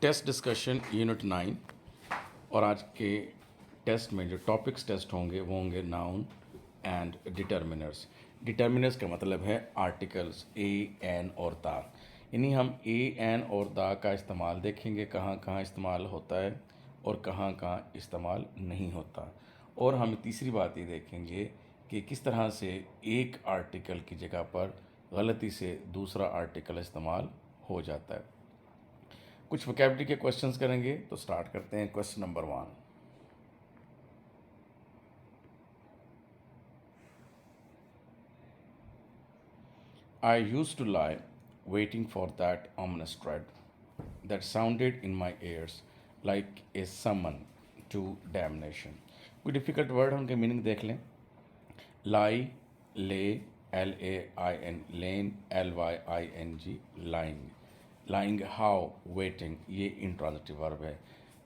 Test discussion unit 9। और आज के टेस्ट में जो टॉपिक्स टेस्ट होंगे वो होंगे नाउन एंड डिटर्मिनर्स। डिटर्मिनर्स का मतलब है आर्टिकल्स ए, एन और दा। यानी हम ए, एन और दा का इस्तेमाल देखेंगे, कहाँ कहाँ इस्तेमाल होता है और कहाँ कहाँ इस्तेमाल नहीं होता। और हम तीसरी बात ये देखेंगे कि किस तरह से एक आर्टिकल की जगह पर गलती से दूसरा आर्टिकल इस्तेमाल हो जाता है। कुछ वोकैबुलरी के क्वेश्चंस करेंगे, तो स्टार्ट करते हैं। Question number 1। I used to lie waiting for that ominous tread that sounded in my ears like a summon to damnation। कोई डिफिकल्ट वर्ड उनके मीनिंग देख लें। लाई, ले, LAIN, lane, LYING, lying. Lying how, waiting, ये intransitive verb है।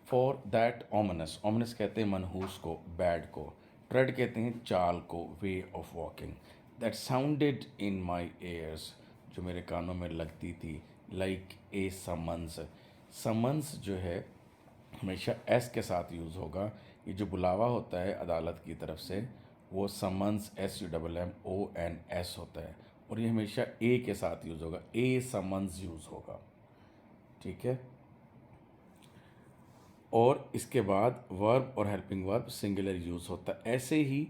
For that ominous, ominous कहते हैं मनहूस को, बैड को। ट्रेड कहते हैं चाल को, way of walking. That sounded in my ears, जो मेरे कानों में लगती थी, लाइक ए समन्स। समन्स जो है हमेशा एस के साथ यूज़ होगा। ये जो बुलावा होता है अदालत की तरफ से, वो समन्स SUMMONS होता है, और ये हमेशा ए के साथ यूज़ होगा, ए समन्स यूज़ होगा। ठीक है। और इसके बाद वर्ब और हेल्पिंग वर्ब सिंगुलर यूज़ होता है। ऐसे ही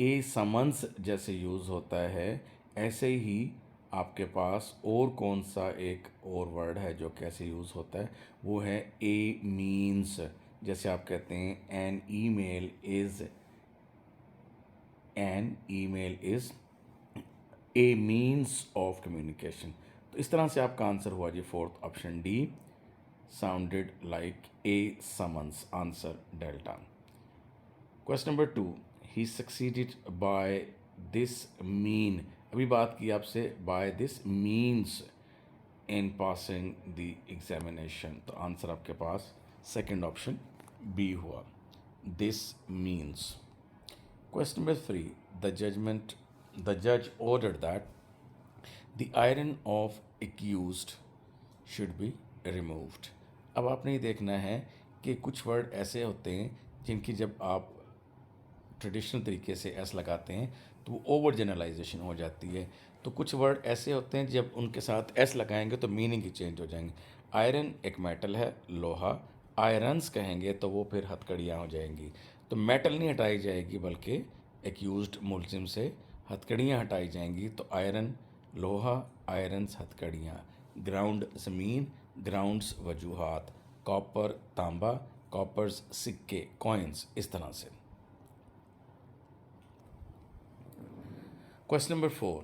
ए समन्स जैसे यूज़ होता है, ऐसे ही आपके पास और कौन सा एक और वर्ड है जो कैसे यूज़ होता है, वो है ए मीन्स। जैसे आप कहते हैं an email is a means of communication. तो इस तरह से आपका आंसर हुआ जी fourth option D, sounded like a summons. Answer delta. Question number 2। He succeeded by this mean, अभी बात की आपसे, by this means in passing the examination. तो आंसर आपके पास सेकंड ऑप्शन बी हुआ, this means. Question number 3. The judge ordered that the iron of accused should be removed। अब आपने ये देखना है कि कुछ वर्ड ऐसे होते हैं जिनकी जब आप ट्रेडिशनल तरीके से एस लगाते हैं तो वो ओवर जनरलाइजेशन हो जाती है। तो कुछ वर्ड ऐसे होते हैं जब उनके साथ एस लगाएंगे तो मीनिंग ही चेंज हो जाएंगे। आयरन एक मेटल है, लोहा। आयरन्स कहेंगे तो वो फिर हथकड़ियाँ हो जाएंगी। तो मेटल नहीं हटाई जाएगी, बल्कि एक्यूज्ड मुलजिम से हथकड़ियाँ हटाई जाएंगी। तो आयरन लोहा, आयरन्स हथकड़ियाँ। ग्राउंड ज़मीन, ग्राउंड्स वजूहात। कॉपर तांबा, कॉपर्स सिक्के, कॉइन्स, इस तरह से। Question number 4.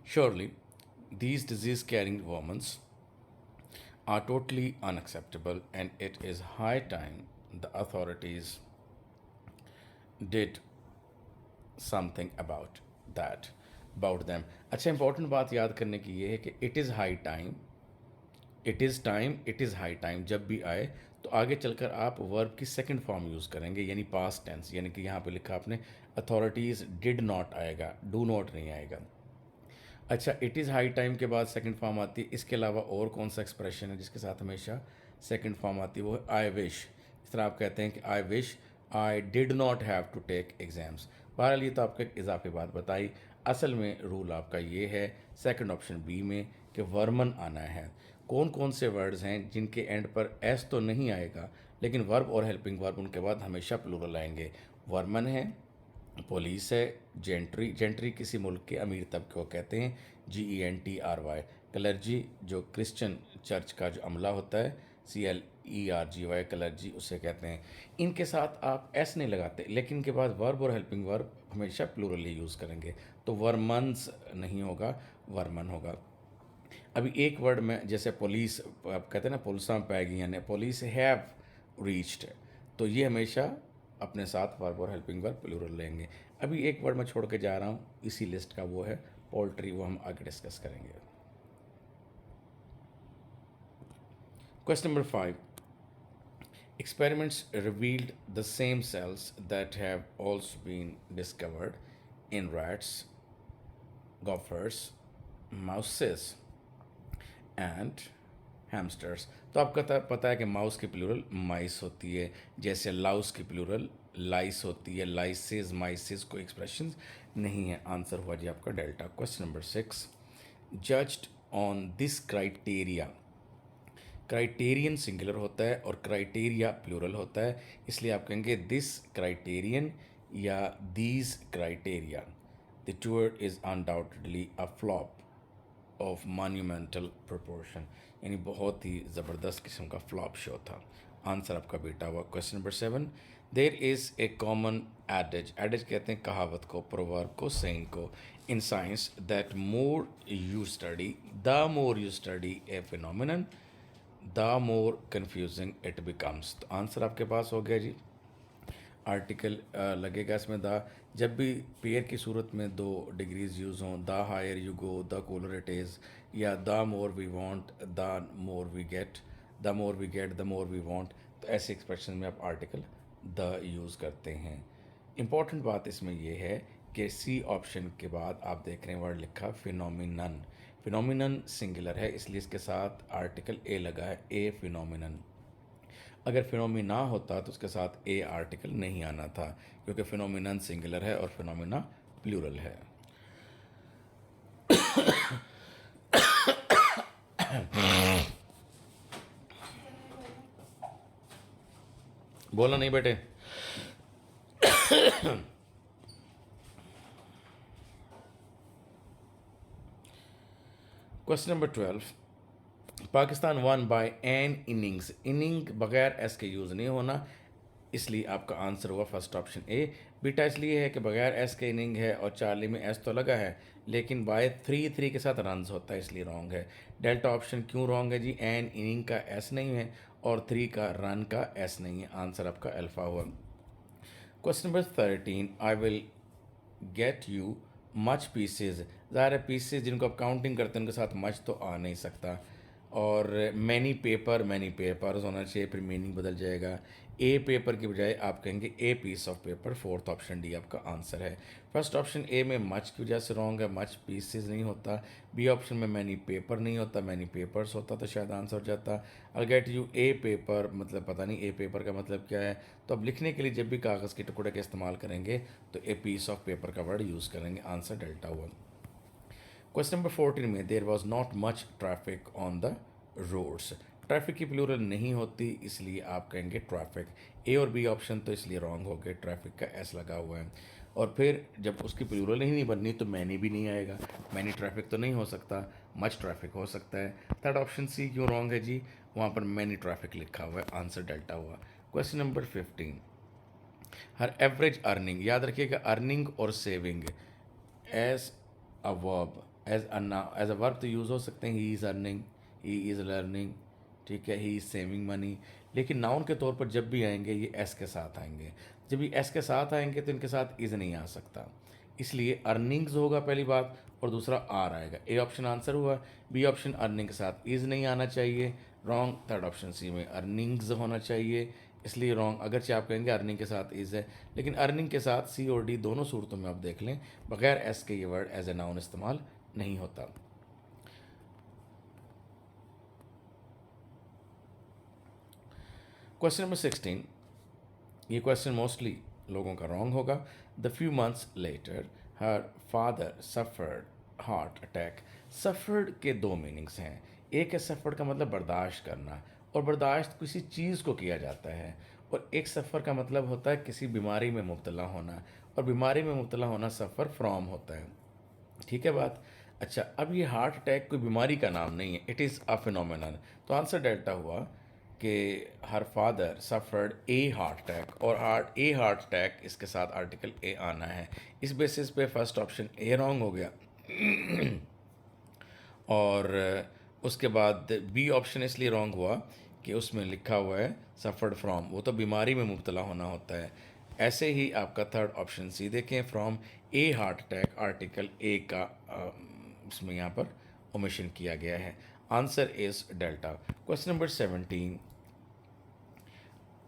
Surely, these disease carrying worms are totally unacceptable, and it is high time the authorities did something about that, about them। अच्छा, इंपॉर्टेंट बात याद करने की ये है कि it is high time, it is time, it is high time जब भी आए तो आगे चलकर आप वर्ब की सेकंड फॉर्म यूज़ करेंगे, यानी पास्ट टेंस। यानी कि यहाँ पे लिखा आपने अथॉरिटीज़ डिड नॉट आएगा, डू नॉट नहीं आएगा। अच्छा, इट इज़ हाई टाइम के बाद सेकंड फॉर्म आती है। इसके अलावा और कौन सा एक्सप्रेशन है जिसके साथ हमेशा सेकंड फॉर्म आती है, वो है आई विश। इस तरह आप कहते हैं कि I wish I did not have to take exams. बहरहाल ये तो आपको एक इजाफी बात बताई। असल में रूल आपका ये है सेकंड ऑप्शन बी में कि वर्मन आना है। कौन कौन से वर्ड्स हैं जिनके एंड पर एस तो नहीं आएगा, लेकिन वर्ब और हेल्पिंग वर्ब उनके बाद हमेशा प्लूरल आएंगे। वर्मन है, पुलिस है, जेंट्री, जेंट्री किसी मुल्क के अमीर तबके को कहते हैं, GENTRY। क्लर्जी जो क्रिश्चियन चर्च का जो अमला होता है, CLERGY, क्लर्जी उसे कहते हैं। इनके साथ आप एस नहीं लगाते, लेकिन इनके बाद वर्ब और हेल्पिंग वर्ब हमेशा प्लूरल ही यूज़ करेंगे। तो वर्मन्स नहीं होगा, वर्मन होगा। अभी एक वर्ड में, जैसे पुलिस, आप कहते हैं ना पुलिसां पै गई ने, पुलिस हैव रीच्ड, तो ये हमेशा अपने साथ वर्ब और हेल्पिंग वर्ब प्लूरल लेंगे। अभी एक वर्ड मैं छोड़ के जा रहा हूँ इसी लिस्ट का, वो है पोल्ट्री, वो हम आगे डिस्कस करेंगे। Question number 5। Experiments revealed the same cells that have also been discovered in rats, gophers, mouses, and hamsters. तो आपको पता है कि माउस की प्लूरल माइस होती है, जैसे लाउस की प्लूरल लाइस होती है, लाइसिस माइसिस कोई एक्सप्रेशन नहीं है। आंसर हुआ जी आपका delta. Question number 6, judged on this criteria. Criterion singular होता है और क्राइटेरिया प्लूरल होता है, इसलिए आप कहेंगे दिस क्राइटेरियन या these criteria. The toward is undoubtedly a flop of monumental proportion, यानी बहुत ही ज़बरदस्त किस्म का फ्लॉप शो था। आंसर आपका बेटा हुआ। Question number 7, there is a common adage, adage कहते हैं कहावत को, प्रोवर्ब को, सेइंग को, in science that more you study the more you study a phenomenon the more confusing it becomes. तो आंसर आपके पास हो गया जी। आर्टिकल लगेगा इसमें द, जब भी पेयर की सूरत में दो डिग्रीज यूज़ हों, the higher you go the cooler it is, या the more we want the more we get, the more we get the more we want, तो ऐसे एक्सप्रेशन में आप आर्टिकल द यूज़ करते हैं। इम्पॉर्टेंट बात इसमें यह है कि सी ऑप्शन के बाद आप देख रहे हैं वर्ड लिखा फिनोमिनन। फिनोमिनन सिंगुलर है, इसलिए इसके साथ आर्टिकल ए लगा है, ए फिनोमिनन। अगर फिनोमिना होता तो उसके साथ ए आर्टिकल नहीं आना था, क्योंकि फिनोमिनन सिंगुलर है और फिनोमिना प्लूरल है। बोला नहीं बेटे। Question number 12, Pakistan one by an innings. Inning बगैर एस के यूज़ नहीं होना, इसलिए आपका आंसर हुआ फर्स्ट ऑप्शन ए। बीटा इसलिए है कि बगैर एस के इनिंग है और चार्ली में एस तो लगा है, लेकिन बाय 3 के साथ रन्स होता है, इसलिए रॉन्ग है। डेल्टा ऑप्शन क्यों रॉन्ग है जी? एन इनिंग का एस नहीं है और 3 का रन का एस नहीं है। आंसर आपका अल्फा हुआ। Question number 13, I will get you much pieces. ज़ाहिर है पीसेज जिनको आप काउंटिंग करते हैं उनके साथ मच तो आ नहीं सकता, और मैनी पेपर मैनी पेपर्स होना चाहिए, फिर मीनिंग बदल जाएगा। ए पेपर की बजाय आप कहेंगे a piece of paper. Fourth option D आपका आंसर है। फर्स्ट ऑप्शन ए में मच की वजह से रॉन्ग है, मच पीसेज नहीं होता। बी ऑप्शन में मैनी पेपर नहीं होता, मैनी पेपर्स होता तो शायद आंसर हो जाता। I get U A paper, मतलब पता नहीं ए पेपर का मतलब क्या है, तो अब लिखने के लिए जब भी कागज़ के टुकड़े का इस्तेमाल करेंगे तो ए पीस ऑफ पेपर का वर्ड यूज़ करेंगे। आंसर डेल्टा हुआ। क्वेश्चन नंबर 14 में there was not much traffic on the roads. Traffic की प्लूरल नहीं होती, इसलिए आप कहेंगे ट्रैफिक। ए और बी ऑप्शन तो इसलिए रॉन्ग हो गए, ट्रैफिक का एस लगा हुआ है। और फिर जब उसकी प्लूरल ही नहीं बननी तो मैनी भी नहीं आएगा, मैनी ट्रैफिक तो नहीं हो सकता, मच ट्रैफिक हो सकता है। थर्ड ऑप्शन सी क्यों रॉन्ग है जी? वहाँ पर मैनी ट्रैफिक लिखा हुआ है। आंसर डेल्टा हुआ। Question number 15, her average earning, याद रखिएगा अर्निंग और saving as a verb, as a verb तो यूज़ हो सकते हैं, he is earning, he is learning, ठीक है, ही इज़ सेविंग मनी। लेकिन नाउन के तौर पर जब भी आएंगे ये एस के साथ आएंगे। जब ये एस के साथ आएंगे तो इनके साथ इज़ नहीं आ सकता, इसलिए अर्निंग्स होगा पहली बात, और दूसरा आर आएगा। ए ऑप्शन आंसर हुआ। बी ऑप्शन अर्निंग के साथ इज़ नहीं आना चाहिए, रॉन्ग। थर्ड ऑप्शन सी में अर्निंग्स होना चाहिए, इसलिए रॉन्ग। अगरचे आप कहेंगे अर्निंग के साथ इज़ है, लेकिन अर्निंग के साथ सी और डी दोनों सूरतों में आप देख लें बगैर एस के ये वर्ड एज ए नाउन इस्तेमाल नहीं होता। क्वेश्चन नंबर 16, ये क्वेश्चन मोस्टली लोगों का रॉन्ग होगा। The few months later her father suffered heart attack. Suffered के दो मीनिंग्स हैं। एक है सफर्ड का मतलब बर्दाश्त करना, और बर्दाश्त किसी चीज़ को किया जाता है, और एक सफ़र का मतलब होता है किसी बीमारी में मुब्तला होना, और बीमारी में मुब्तला होना सफ़र फ्रॉम होता है। ठीक है बात। अच्छा, अब ये हार्ट अटैक कोई बीमारी का नाम नहीं है, इट इज़ अ फिनोमेनन। तो आंसर डेल्टा हुआ कि हर फादर सफर्ड ए हार्ट अटैक, और हार्ट अटैक इसके साथ आर्टिकल ए आना है। इस बेसिस पे फर्स्ट ऑप्शन ए रॉन्ग हो गया। और उसके बाद बी ऑप्शन इसलिए रॉन्ग हुआ कि उसमें लिखा हुआ है सफ़र्ड फ्रॉम, वो तो बीमारी में मुब्तला होना होता है। ऐसे ही आपका थर्ड ऑप्शन सी देखें, from a heart attack, article a का इसमें यहाँ पर ओमिशन किया गया है। Answer is delta. Question number 17,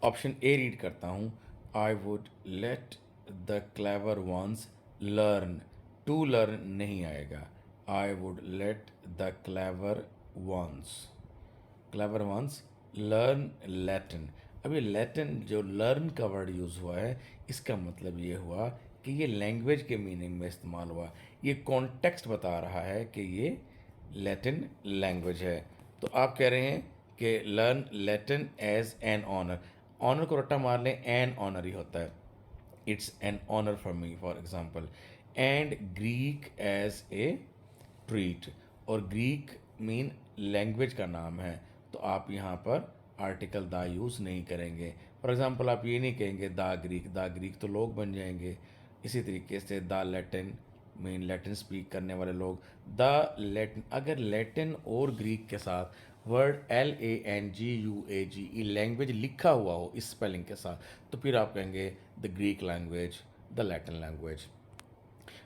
option A read करता हूँ। I would let the clever ones learn, to learn नहीं आएगा। I would let the clever ones, clever ones learn Latin. अब ये लैटिन जो लर्न का वर्ड यूज़ हुआ है, इसका मतलब ये हुआ कि ये लैंग्वेज के मीनिंग में इस्तेमाल हुआ। ये कॉन्टेक्स्ट बता रहा है कि ये लैटिन लैंग्वेज है। तो आप कह रहे हैं कि learn Latin as an honour. Honour को रट्टा मार लें, एन ऑनर ही होता है। It's an honour for me for example. And Greek as a treat. और ग्रीक मीन लैंग्वेज का नाम है, तो आप यहाँ पर आर्टिकल द यूज़ नहीं करेंगे। फॉर एग्जांपल आप ये नहीं कहेंगे द ग्रीक तो लोग बन जाएंगे। इसी तरीके से the Latin mean Latin speak करने वाले लोग। द लैटिन, अगर लैटिन और ग्रीक के साथ वर्ड LANGUAGE लैंग्वेज लिखा हुआ हो इस स्पेलिंग के साथ, तो फिर आप कहेंगे the Greek language, the Latin language.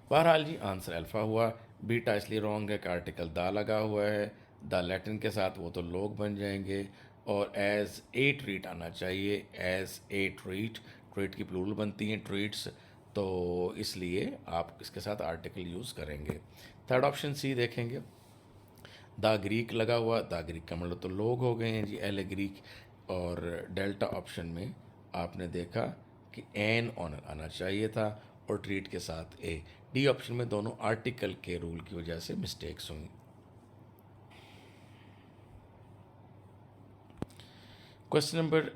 बहरहाल जी आंसर अल्फ़ा हुआ। बीटा इसलिए रॉन्ग है कि आर्टिकल दा लगा हुआ है, द लैटिन के साथ वो तो लोग बन जाएंगे। और एज ए ट्रीट आना चाहिए, एज ए ट्रीट। ट्रीट की प्लूरल बनती हैं ट्रीट्स, तो इसलिए आप इसके साथ आर्टिकल यूज़ करेंगे। थर्ड ऑप्शन सी देखेंगे, द ग्रीक लगा हुआ, द ग्रीक का मतलब तो लोग हो गए हैं जी, एल ए ग्रीक। और डेल्टा ऑप्शन में आपने देखा कि एन ऑनर आना चाहिए था और ट्रीट के साथ ए। डी ऑप्शन में दोनों आर्टिकल के रूल की वजह से मिस्टेक्स हुई। क्वेश्चन नंबर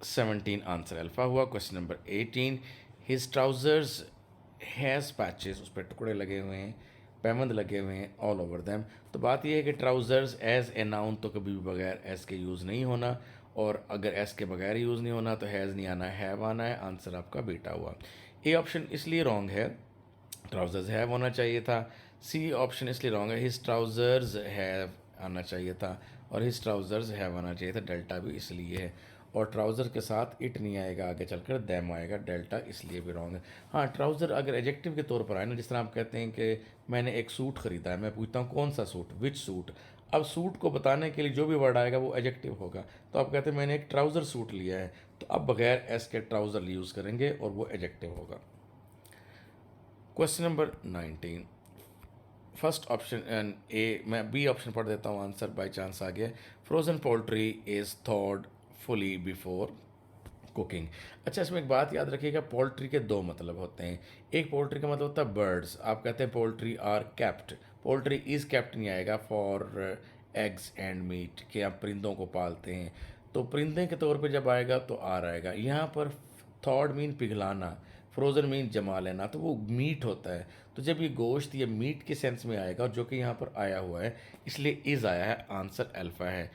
17 आंसर अल्फा हुआ। Question number 18, his trousers has patches, उस पर टुकड़े लगे हुए हैं, पैबंद लगे हुए हैं ऑल ओवर दैम। तो बात यह है कि ट्राउजर्स एज ए नाउन तो कभी भी बगैर एस के यूज़ नहीं होना, और अगर एस के बगैर यूज़ नहीं होना तो हैज़ नहीं आना, हैव आना है। आंसर आपका बीटा हुआ। ए ऑप्शन इसलिए रॉन्ग है, ट्राउजर्स हैव होना चाहिए था। सी ऑप्शन इसलिए रॉन्ग है, हिज ट्राउजर्स हैव आना चाहिए था, और हिज ट्राउजर्स हैव आना चाहिए था। डेल्टा भी इसलिए है, और ट्राउज़र के साथ इट नहीं आएगा, आगे चलकर दैम आएगा। डेल्टा इसलिए भी रॉन्ग है। हाँ, ट्राउज़र अगर एडजेक्टिव के तौर पर आए ना, जिस तरह आप कहते हैं कि मैंने एक सूट ख़रीदा है, मैं पूछता हूँ कौन सा सूट, विच सूट। अब सूट को बताने के लिए जो भी वर्ड आएगा वो एडजेक्टिव होगा। तो आप कहते हैं मैंने एक ट्राउज़र सूट लिया है, तो अब बगैर एस के ट्राउज़र यूज़ करेंगे और वो एडजेक्टिव होगा। Question number 19, first option and A, मैं बी ऑप्शन पढ़ देता हूँ, आंसर बाई चांस आ गया। Frozen poultry is thawed fully before cooking. अच्छा, इसमें एक बात याद रखिएगा, पोल्ट्री के दो मतलब होते हैं। एक पोल्ट्री का मतलब होता है बर्ड्स, आप कहते हैं poultry are kept, poultry is kept नहीं आएगा फॉर एग्स एंड मीट, कि आप परिंदों को पालते हैं। तो परिंदे के तौर पे जब आएगा तो आर आएगा। यहाँ पर थॉड मीन पिघलाना, फ्रोज़न मीन जमा लेना, तो वो मीट होता है। तो जब ये गोश्त ये मीट के सेंस में आएगा, जो कि यहाँ पर आया हुआ है, इसलिए इज़ आया है। आंसर अल्फ़ा है,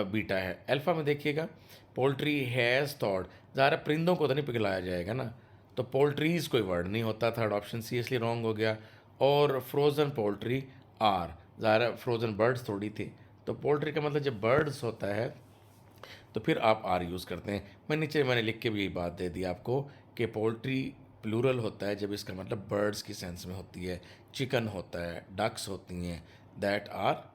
बीटा है। अल्फ़ा में देखिएगा, पोल्ट्री हैज़ थॉट, ज़ाहिर है परिंदों को तो नहीं पिघलाया जाएगा ना, तो पोल्ट्रीज़ कोई वर्ड नहीं होता। थर्ड ऑप्शन सी इसलिए रॉन्ग हो गया। और फ्रोज़न पोल्ट्री आर, ज़ाहिर है फ्रोज़न बर्ड्स थोड़ी थी, तो पोल्ट्री का मतलब जब बर्ड्स होता है तो फिर आप आर यूज़ करते हैं। मैंने लिख के भी यही बात दे दी आपको कि पोल्ट्री प्लूरल होता है जब इसका मतलब बर्ड्स की सेंस में होती है। चिकन होता है, डक्स होती हैं, that are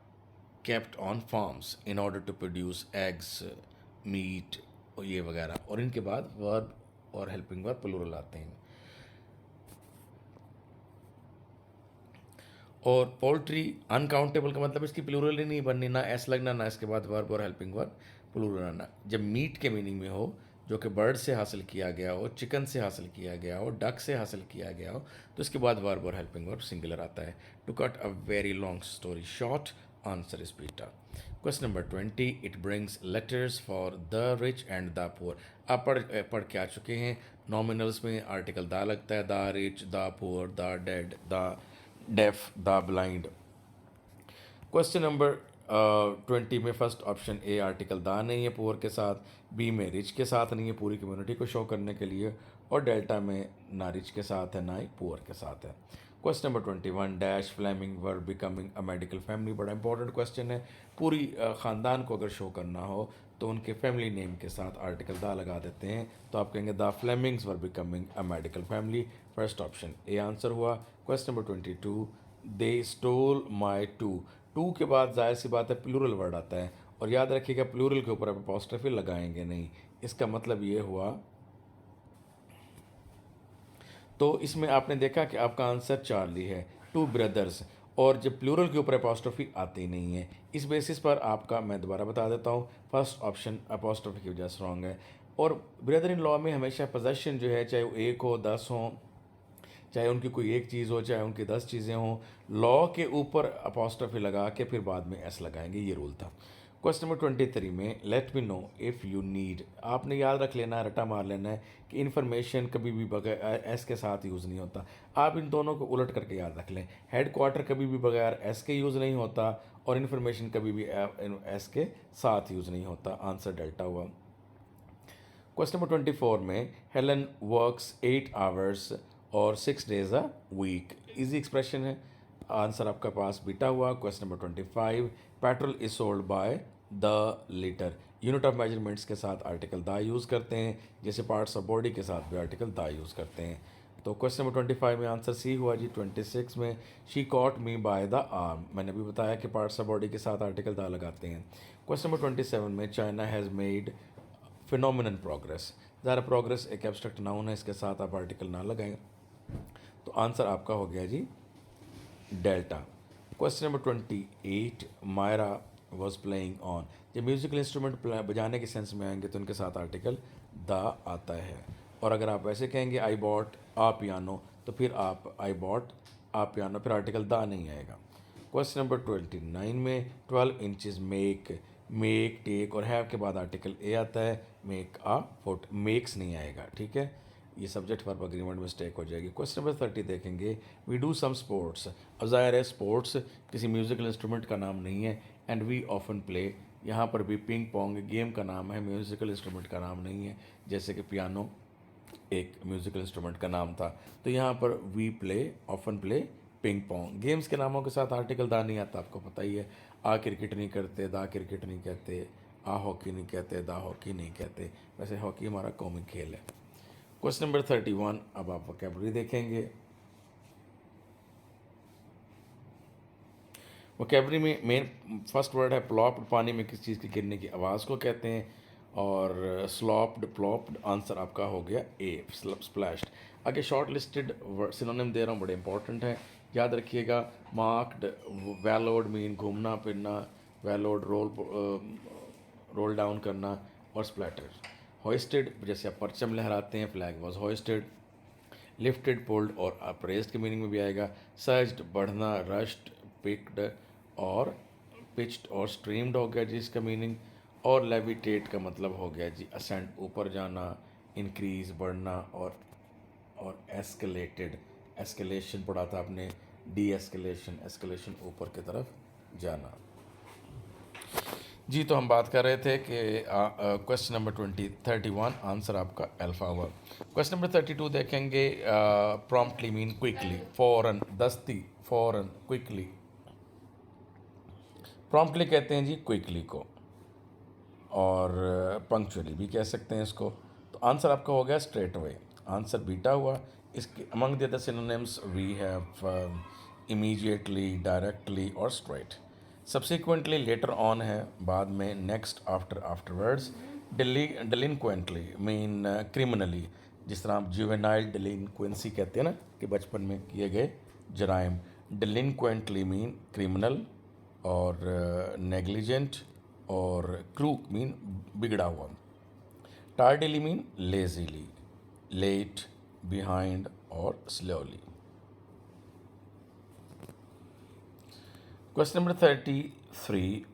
kept on farms in order to produce eggs, meat और ये वगैरह, और इनके बाद वर्ब और हेल्पिंग वर्ब प्लूरल आते हैं। और पोल्ट्री अनकाउंटेबल का मतलब इसकी प्लूरल ही नहीं बननी, ना एस लगना, ना इसके बाद वर्ब और हेल्पिंग वर्ब प्लूरल आना। जब मीट के मीनिंग में हो, जो कि बर्ड से हासिल किया गया हो, चिकन से हासिल किया गया हो, डक से हासिल किया गया हो, तो इसके बाद वर्ब और हेल्पिंग वर्ब सिंगुलर आता है। To cut a very long story short, answer is beta. Question number 20, it brings letters for the rich and the poor. आप पढ़ के आ चुके हैं, नॉमिनल्स में आर्टिकल द लगता है, the rich, the poor, the dead, the deaf, the blind. Question number 20 में first option ए article दा नहीं है पुअर के साथ, बी में रिच के साथ नहीं है पूरी कम्युनिटी को शो करने के लिए, और डेल्टा में ना रिच के साथ है ना ही पुअर के साथ है। Question number 21, dash Fleming were becoming a medical family. बड़ा इंपॉर्टेंट क्वेश्चन है। पूरी ख़ानदान को अगर शो करना हो तो उनके फैमिली नेम के साथ आर्टिकल दा लगा देते हैं, तो आप कहेंगे the Flemings were becoming a medical family. First option A answer हुआ। Question number 22, they stole my to के बाद जाहिर सी बात है प्लूरल वर्ड आता है, और याद रखिएगा प्लूरल के ऊपर आप अपॉस्ट्रोफी लगाएंगे नहीं। इसका मतलब ये हुआ, तो इसमें आपने देखा कि आपका आंसर चार्ली है, टू ब्रदर्स। और जब प्लूरल के ऊपर अपोस्ट्रोफी आती ही नहीं है। इस बेसिस पर आपका मैं दोबारा बता देता हूँ, फर्स्ट ऑप्शन अपोस्ट्रोफी की वजह से रॉन्ग है। और ब्रदर इन लॉ में हमेशा पोजेशन जो है, चाहे वो एक हो 10 हो, चाहे उनकी कोई एक चीज़ हो, चाहे उनकी 10 चीज़ें हों, लॉ के ऊपर अपोस्ट्रोफी लगा के फिर बाद में एस लगाएंगे, ये रूल था। क्वेश्चन नंबर 23 में let me know if you need, आपने याद रख लेना है, रटा मार लेना है कि इन्फॉर्मेशन कभी भी बगैर एस के साथ यूज़ नहीं होता। आप इन दोनों को उलट करके याद रख लें, हेड क्वार्टर कभी भी बगैर एस के यूज़ नहीं होता और इन्फॉर्मेशन कभी भी एस के साथ यूज़ नहीं होता। आंसर डेल्टा हुआ। क्वेश्चन नंबर 24 में हेलन वर्क्स 8 आवर्स और 6 days a week, easy expression है, आंसर आपका पास बीटा हुआ। Question number 25 petrol is sold by the litre, unit of measurements के साथ आर्टिकल द यूज़ करते हैं, जैसे पार्ट्स ऑफ बॉडी के साथ भी आर्टिकल द यूज़ करते हैं। तो क्वेश्चन नंबर 25 में आंसर सी हुआ जी। 26 में she caught me by the arm, मैंने भी बताया कि पार्ट्स ऑफ बॉडी के साथ आर्टिकल द लगाते हैं। क्वेश्चन नंबर 27 में China has made phenomenon progress, ज़रा प्रोग्रेस एक एब्स्ट्रैक्ट नाउन है, इसके साथ आप आर्टिकल ना लगाएं, तो आंसर आपका हो गया जी delta. Question number 28 Myra was playing on, जब म्यूजिकल इंस्ट्रूमेंट बजाने के सेंस में आएंगे तो उनके साथ आर्टिकल द आता है। और अगर आप वैसे कहेंगे आई बॉट आ पियानो, तो फिर आप आई बॉट आ पियानो, फिर आर्टिकल द नहीं आएगा। क्वेश्चन नंबर 29 में 12 इंचज़ मेक, मेक टेक और हैव के बाद आर्टिकल ए आता है, मेक आ फुट, मेक्स नहीं आएगा, ठीक है, ये सब्जेक्ट वर्ब अग्रीमेंट मिस्टेक हो जाएगी। क्वेश्चन नंबर 30 देखेंगे, वी डू सम स्पोर्ट्स, अब ज़ाहिर है स्पोर्ट्स किसी म्यूज़िकल इंस्ट्रूमेंट का नाम नहीं है, एंड वी ऑफन प्ले, यहाँ पर भी पिंग पोंग गेम का नाम है, म्यूज़िकल इंस्ट्रूमेंट का नाम नहीं है, जैसे कि पियानो एक म्यूज़िकल इंस्ट्रूमेंट का नाम था। तो यहाँ पर we play often play ping pong, games के नामों के साथ आर्टिकल दा नहीं आता, आपको पता ही है। आ क्रिकेट नहीं करते, दा क्रिकेट नहीं कहते, आ हॉकी नहीं कहते, दा हॉकी नहीं कहते, वैसे हॉकी हमारा कौमी खेल है। क्वेश्चन नंबर 31, अब आप वोकैबुलरी देखेंगे। वोकैबुलरी में मेन फर्स्ट वर्ड है प्लॉप्ड, पानी में किस चीज़ के गिरने की आवाज़ को कहते हैं, और स्लॉप्ड प्लॉप्ड, आंसर आपका हो गया ए स्प्लैश्ड। आगे शॉर्ट लिस्टेड सिनोनिम दे रहा हूँ, बड़े इंपॉर्टेंट है, याद रखिएगा। मार्क्ड, वैलोड मीन घूमना फिरना, वैलोड रोल डाउन करना, और स्प्लैटर। होइस्टेड जैसे आप परचम लहराते हैं, फ्लैग वॉज होइस्टेड। लिफ्टेड, पुल्ड और अप्रेस्ड के मीनिंग में भी आएगा। सर्ज्ड बढ़ना, रश्ड, पिक्ड और पिच्ड और स्ट्रीम्ड हो गया जी इसका मीनिंग। और लेविटेट का मतलब हो गया जी असेंड, ऊपर जाना, इंक्रीज बढ़ना, और एस्केलेटेड, एस्केलेशन पढ़ा था आपने, डी एस्केलेशन, एस्केलेशन ऊपर की तरफ जाना जी। तो हम बात कर रहे थे कि क्वेश्चन नंबर 31 आंसर आपका अल्फा हुआ। क्वेश्चन नंबर 32 देखेंगे, प्रॉम्प्टली मीन क्विकली, फौरन, दस्ती, फौरन, क्विकली। प्रॉम्प्टली कहते हैं जी क्विकली को, और पंक्चुअली भी कह सकते हैं इसको। तो आंसर आपका हो गया स्ट्रेट अवे, आंसर बीटा हुआ। इसके among the other synonyms we have immediately, directly और स्ट्रेट। सब्सिक्वेंटली लेटर ऑन है, बाद में, next, after, afterwards. Delinquently mean criminally, जिस तरह आप जुवेनाइल डिलिंक्वेंसी कहते हैं ना, कि बचपन में किए गए जराइम। डिलिंक्वेंटली मीन क्रिमिनल, और नेग्लिजेंट, और क्रूक मीन बिगड़ा हुआ। टार्डीली मीन लेजीली, लेट, बिहाइंड और स्लोली। Question number 33,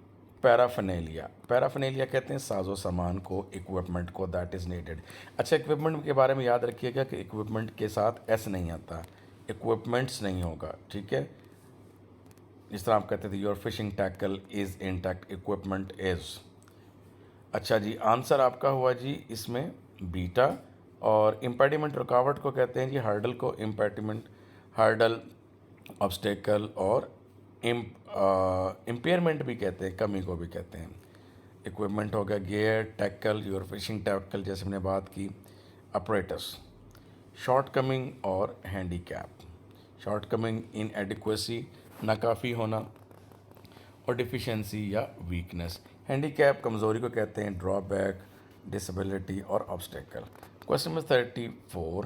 पैराफेनेलिया। पैराफेनेलिया कहते हैं साजो सामान को, इक्विपमेंट को, दैट इज़ नीडेड। अच्छा, इक्विपमेंट के बारे में याद रखिएगा कि इक्विपमेंट के साथ एस नहीं आता, इक्विपमेंट्स नहीं होगा, ठीक है। जिस तरह आप कहते थे your fishing tackle is intact, equipment is. अच्छा जी, आंसर आपका हुआ जी इसमें बीटा। और इम्पेडिमेंट, रुकावट को कहते हैं जी हर्डल को, इम्पेडिमेंट, हर्डल, ऑब्स्टेकल, और इम्पेयरमेंट भी कहते हैं, कमी को भी कहते हैं। इक्विपमेंट हो गया gear, tackle, your fishing tackle जैसे हमने बात की, अपरेटस। शॉर्ट कमिंग और handicap. Shortcoming inadequacy, नाकाफ़ी होना, और डिफिशेंसी या वीकनेस। हैंडीकैप कमज़ोरी को कहते हैं, ड्रॉबैक, डिसेबिलिटी और ऑब्स्टेकल। Question number 34,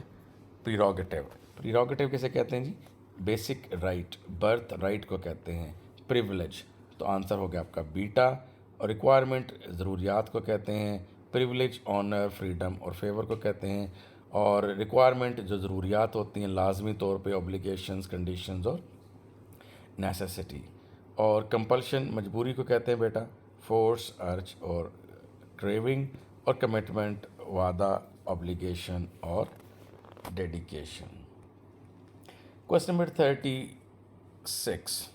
प्रीरोगेटिव। प्रीरोगेटिव किसे कहते हैं जी? बेसिक राइट, बर्थ राइट को कहते हैं प्रिविलेज, तो आंसर हो गया आपका बीटा। और रिक्वायरमेंट ज़रूरियात को कहते हैं, प्रिविलेज ऑनर फ्रीडम और फेवर को कहते हैं। और रिक्वायरमेंट जो ज़रूरियात होती हैं लाजमी तौर पे ऑब्लिगेशंस, कंडीशंस और नेसेसिटी। और कंपल्शन मजबूरी को कहते हैं बेटा, फोर्स, अर्ज और क्रेविंग। और कमिटमेंट वादा, ऑब्लिगेशन और डेडिकेशन। क्वेश्चन नंबर 36,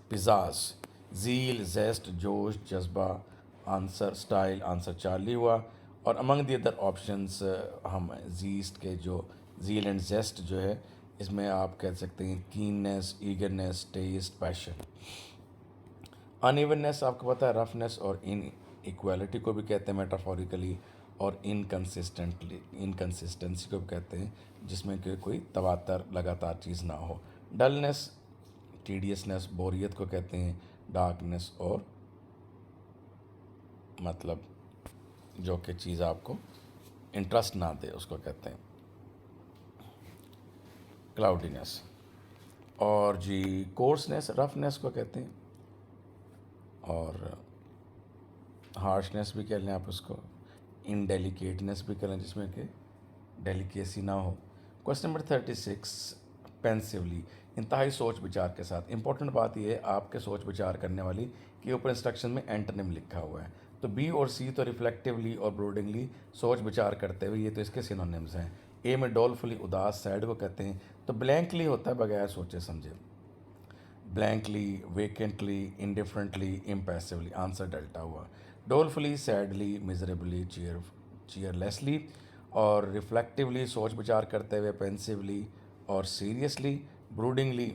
पिज़ाज, ज़ील, जेस्ट, जोश, जज्बा, आंसर स्टाइल, आंसर चार्ली हुआ। और अमंग दी अदर ऑप्शंस हम जीस्ट के जो ज़ील एंड जेस्ट जो है इसमें आप कह सकते हैं keenness, eagerness, zest, passion. Unevenness आपको पता है, रफनेस और इन इक्वालिटी को भी कहते हैं मेटाफोरिकली। और इनकन्सिस्टेंसी को भी कहते हैं जिसमें कि कोई तवातर लगातार चीज़ ना हो। डलनेस, टीडियसनेस, बोरियत को कहते हैं। डार्कनेस और मतलब जो कि चीज़ आपको इंटरेस्ट ना दे उसको कहते हैं क्लाउडीनेस। और जी कोर्सनेस, रफनेस को कहते हैं। और हार्शनेस भी कह लें आप उसको, इनडेलिकेटनेस भी कह लें जिसमें कि डेलिकेसी ना हो। क्वेश्चन नंबर 36, पेंसिवली, इंतहाई सोच विचार के साथ। इंपॉर्टेंट बात यह है आपके सोच विचार करने वाली कि ऊपर इंस्ट्रक्शन में एंटोनिम लिखा हुआ है, तो बी और सी तो रिफ्लेक्टिवली और ब्रोडिंगली सोच विचार करते हुए, ये तो इसके सिनोनिम्स हैं। ए में डोलफुली उदास, सैड को कहते हैं। तो ब्लैंकली होता है बगैर सोचे समझे, ब्लैंकली, वेकेंटली, इंडिफरेंटली, इम्पैसिवली, आंसर डेल्टा हुआ। डोलफुली, सैडली, मिजरेबली, चीयरलेसली। और रिफ्लेक्टिवली सोच विचार करते हुए, पेंसिवली और सीरियसली। ब्रूडिंगली,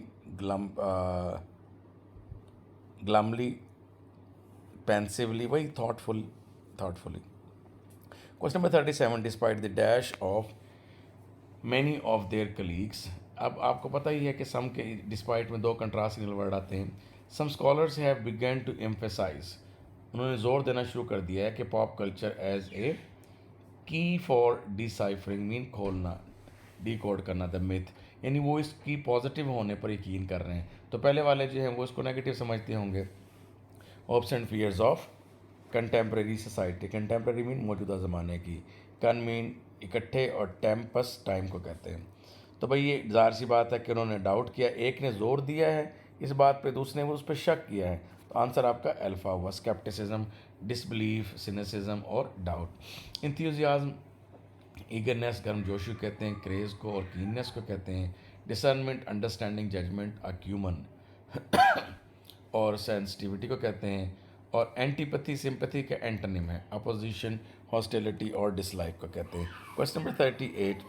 ग्लमली, पेंसिवली, वही thoughtfully. Question number 37, despite the dash of many of their colleagues. अब आपको पता ही है कि सम के डिस्पाइट में दो कंट्रास्टिंग वर्ड आते हैं। Some scholars have begun to emphasise, उन्होंने जोर देना शुरू कर दिया है कि पॉप कल्चर एज ए की फॉर डिसाइफरिंग, मीन खोलना, डिकोड करना द मिथ, यानी वो इसकी पॉजिटिव होने पर यकीन कर रहे हैं। तो पहले वाले जो हैं वो इसको नेगेटिव समझते होंगे। Hopes and fears of contemporary society, contemporary mean मौजूदा ज़माने की, कन मीन इकट्ठे, और टेम्पस टाइम को कहते हैं। तो भाई ये ज़ाहिर सी बात है कि उन्होंने डाउट किया, एक ने जोर दिया है इस बात पे, दूसरे ने उस पर शक किया है। तो आंसर आपका अल्फा हुआ, स्केप्टिसिज्म, डिसबिलीफ, सिनिसिज्म और डाउट। इंथ्यूजियाज्म, ईगरनेस, गर्मजोशी कहते हैं, क्रेज़ को और कीननेस को कहते हैं। डिसर्नमेंट, अंडरस्टैंडिंग, जजमेंट, अक्यूमन और सेंसिटिविटी को कहते हैं। और एंटीपैथी, सिंपैथी का एंटोनिम है अपोजिशन, हॉस्टिलिटी और डिसलाइक को कहते हैं। Question number 38,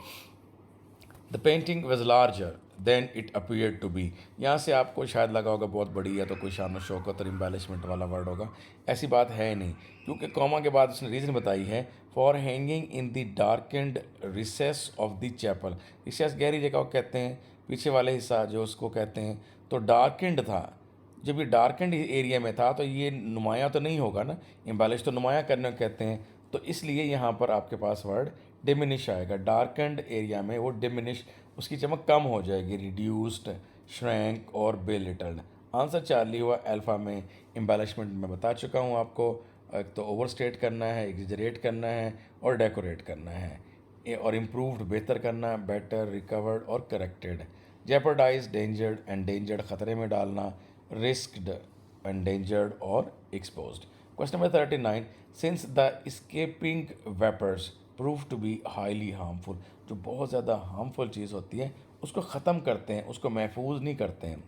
the painting was larger than it appear to be. यहाँ से आपको शायद लगा होगा बहुत बड़ी है तो कोई शान शौकत और एम्बेलिशमेंट वाला वर्ड होगा, ऐसी बात है नहीं, क्योंकि कॉमा के बाद उसने रीज़न बताई है, for hanging in the darkened recess of the chapel. Recess गहरी जगह को कहते हैं, पीछे वाले हिस्सा जो उसको कहते हैं। तो डार्केंड था, जब ये डार्केंड एरिया में था तो ये नुमाया तो नहीं होगा ना, एम्बेलिश तो नुमाया करने को कहते हैं। तो इसलिए यहाँ पर आपके पास वर्ड डिमिनिश आएगा, डार्केंड एरिया में वो डिमिनिश, उसकी चमक कम हो जाएगी, रिड्यूस्ड, श्रैंक और बेलिटल्ड। आंसर चार्ली हुआ। अल्फ़ा में एम्बेलिशमेंट मैं बता चुका हूँ आपको, एक तो ओवरस्टेट करना है, एग्जरेट करना है और डेकोरेट करना है। और इम्प्रूव्ड, बेहतर करना, बेटर, रिकवर्ड और करेक्टेड। जेपरडाइज, डेंजर्ड, एंडेंजर्ड, ख़तरे में डालना, रिस्क्ड, एंडेंजर्ड और exposed. Question number 39, since the escaping vapours prove to be highly harmful, जो बहुत ज़्यादा हार्मफुल चीज़ होती है उसको ख़त्म करते हैं, उसको महफूज नहीं करते हैं,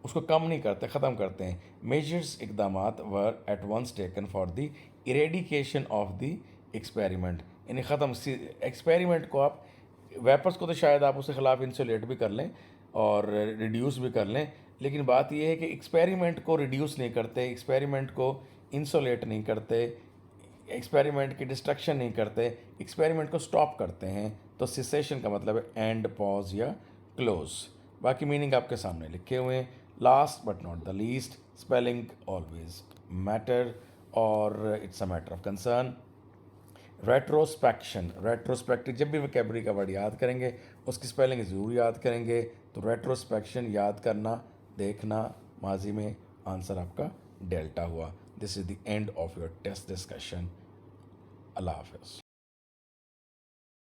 उसको कम नहीं करते, ख़त्म करते हैं। मेजर्स, इकदाम were at once taken for the eradication of the experiment, यानी ख़त्म एक्सपेरिमेंट को आप, वेपर्स को तो शायद आप उसके ख़िलाफ़ इंसुलेट भी कर लें और रिड्यूस भी कर लें, लेकिन बात यह है कि एक्सपेरिमेंट को रिड्यूस नहीं करते, एक्सपेरिमेंट को इंसुलेट नहीं करते, एक्सपेरिमेंट की डिस्ट्रक्शन नहीं करते, एक्सपेरिमेंट को स्टॉप करते हैं। तो सिसेशन का मतलब है एंड, पॉज या क्लोज। बाकी मीनिंग आपके सामने लिखे हुए हैं। Last but not the least, spelling always matter और it's a matter of concern. Retrospection, retrospective, जब भी वोकैबुलरी का वर्ड याद करेंगे उसकी स्पेलिंग ज़रूर याद करेंगे। तो रेट्रोस्पेक्शन याद करना, देखना माजी में, आंसर आपका डेल्टा हुआ। This is the end of your test discussion. अल्लाह हाफ़िज़।